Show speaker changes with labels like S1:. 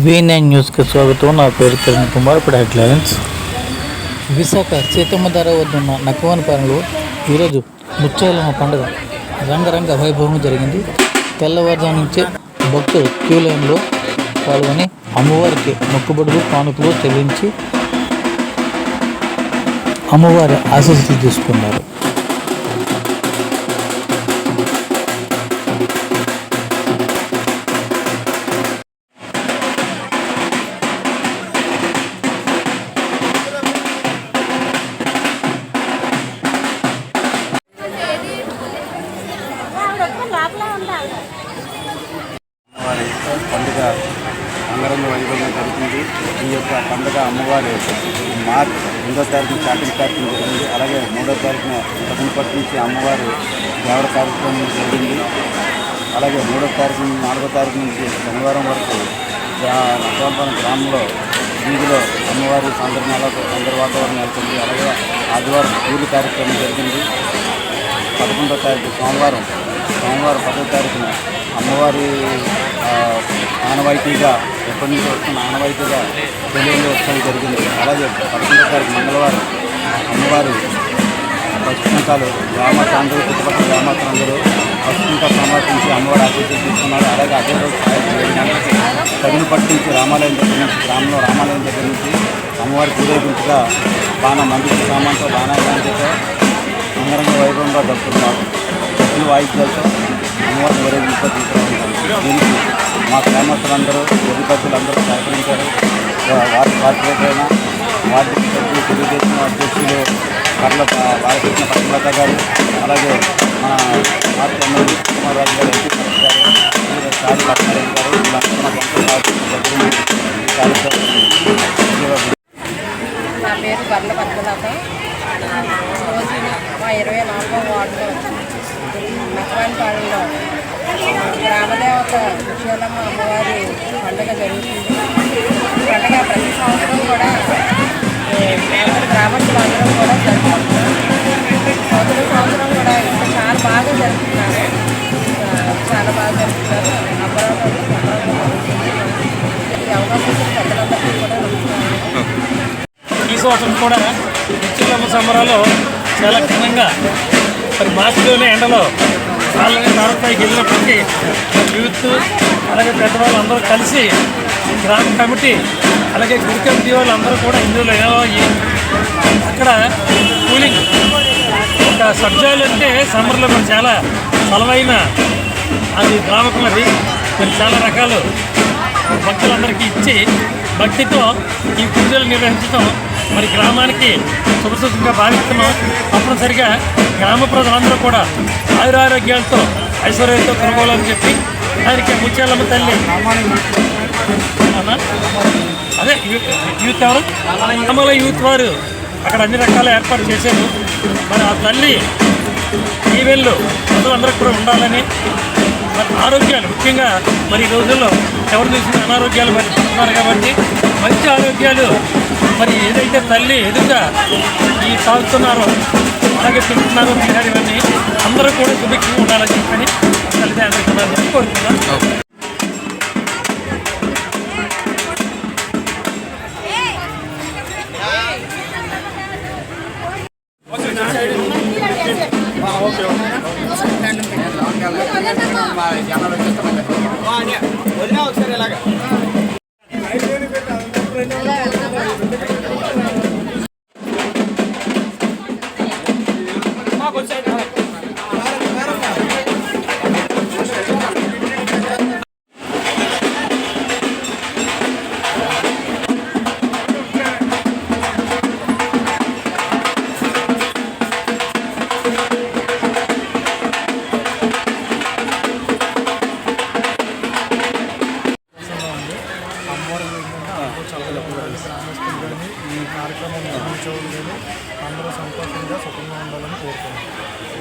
S1: V9 న్యూస్కి స్వాగతం. నా పేరు కిరణ్ కుమార్. ఇప్పుడు హెడ్లైన్స్. విశాఖ సీతమ్మ ధర వద్ద ఉన్న నక్కవనపాలెంలో ఈరోజు ముత్యాలమ్మ పండుగ రంగరంగ వైభవం జరిగింది. తెల్లవారుజాము నుంచే భక్తులు క్యూ లైన్లో పాల్గొని అమ్మవారికి మొక్కుబడులు కానుకలు చెల్లించి అమ్మవారి ఆశీస్సులు తీసుకున్నారు.
S2: అమ్మవారి పండుగ అంగరంగ వైభవంగా జరుగుతుంది. ఈ యొక్క పండుగ అమ్మవారి మార్చ్ 2వ తారీఖున చాటింగ్ కార్యక్రమం జరిగింది. అలాగే 3వ తారీఖున పట్టు నుంచి అమ్మవారి దేవర కార్యక్రమం జరిగింది. అలాగే 3వ తారీఖు 4వ తారీఖు నుంచి శనివారం వరకు నక్కవనపాలెం గ్రామంలో వీధిలో అమ్మవారి అందరి వాతావరణం నెలకొంది. అలాగే ఆదివారం పూర్తి కార్యక్రమం జరిగింది. 11వ తారీఖు సోమవారం 10వ తారీఖున అమ్మవారి ఆనవాయితీగా ఎప్పటి నుంచి వస్తున్న ఆనవాయితీగా పెళ్ళిళ్ళు ఉత్సవం జరిగింది. అలాగే 11వ తారీఖు మంగళవారం అమ్మవారి పసుపుంకాలు గ్రామాలందరూ చుట్టుపక్కల గ్రామాలందరూ పసుపుంకాలు సమర్పించి అమ్మవారి ఆశీస్సులు తీసుకున్నారు. అలాగే అదే రోజు తగిన పట్టించి రామాలయం దగ్గర నుంచి అమ్మవారి పూరేగింపుగా మంది సామాన్తో బాణాలతో అంగరంగ వైభవంగా జరుపుతున్నారు. చెట్లు వాయిద్యాలతో అమ్మవారి ఊరేగింపుగా తీసుకురావడం. దీనికి మా గ్రామస్తులందరూ ప్రతిపక్షులందరూ సహకరించారు. వార్డు కార్పొరేటర్ అయిన వార్డు సభ్యులు, తెలుగుదేశం అధ్యక్షులు బాలకృష్ణ పద్మలత గారు, అలాగే మన మార్పు ఎమ్మెల్యే కుమార్ రాజు గారు, ఎంపీ గారు, సారి లక్ష్మారెడ్డి గారు, వీళ్ళందరూ మా
S3: నా పేరు బర్ల పద్మలత. రోజు మా 24వ వార్డులో నక్కవనపాలెంలో గ్రామదేవత ముత్యాలమ్మ అమ్మవారి పండుగ జరుగుతుంది. పండుగ ప్రతి సంవత్సరం కూడా గ్రామస్తులందరం కూడా జరుపుకుంటున్నారు. సంవత్సరం కూడా ఇంకా చాలా బాగా జరుపుతున్నారు. అమరావతి ఈ అవకాశం పెద్దలందరికీ కూడా
S4: ఈ సంవత్సరం కూడా ముత్యాలమ్మ సంబరాలు చాలా ఘనంగా మరి మార్చిలోనే ఎండలో వాళ్ళని తారపైకి వెళ్ళినప్పటికీ యూత్ అలాగే పెద్దవాళ్ళు అందరూ కలిసి గ్రామ కమిటీ అలాగే గుడి కమిటీ వాళ్ళు అందరూ కూడా ఇందులో అయ్యి అక్కడ కూలింగ్ ఒక సబ్జాలు అంటే సమ్మర్లో మరి చాలా బలమైన అది ద్రావకం. అది మరి చాలా రకాలు భక్తులందరికీ ఇచ్చి భక్తితో ఈ పూజలు నిర్వహించడం మరి గ్రామానికి శుభసూచకంగా భావిస్తున్నాం. తప్పనిసరిగా గ్రామ ప్రజలందరూ కూడా ఆయురారోగ్యాలతో ఐశ్వర్యంతో కొనుగోలని చెప్పి దానికి ముత్యాలమ్మ తల్లి అదే యూత్ ఎవరు అమ్మల యూత్ వారు అక్కడ అన్ని రకాల ఏర్పాటు చేశారు. మరి ఆ తల్లి ఈవెన్లు ప్రజలందరికీ కూడా ఉండాలని మరి ఆరోగ్యాలు ముఖ్యంగా మరి ఈ రోజుల్లో ఎవరు చూసిన అనారోగ్యాలు మరి ఉన్నారు కాబట్టి మంచి ఆరోగ్యాలు మరి ఏదైతే తల్లి ఎదుగా ఈ తాగుతున్నారో అలాగే తింటున్నారో తినారు ఇవన్నీ అందరూ కూడా సుభిక్షంగా ఉండాలని చెప్పని తల్లిదండ్రులు కోరుతున్నాను.
S2: ఒకసారి ఇలాగా
S5: ఈ కార్యక్రమం నిర్వహించడం అందరూ సంతోషంగా సుఖంగా ఉండాలని కోరుతున్నాను.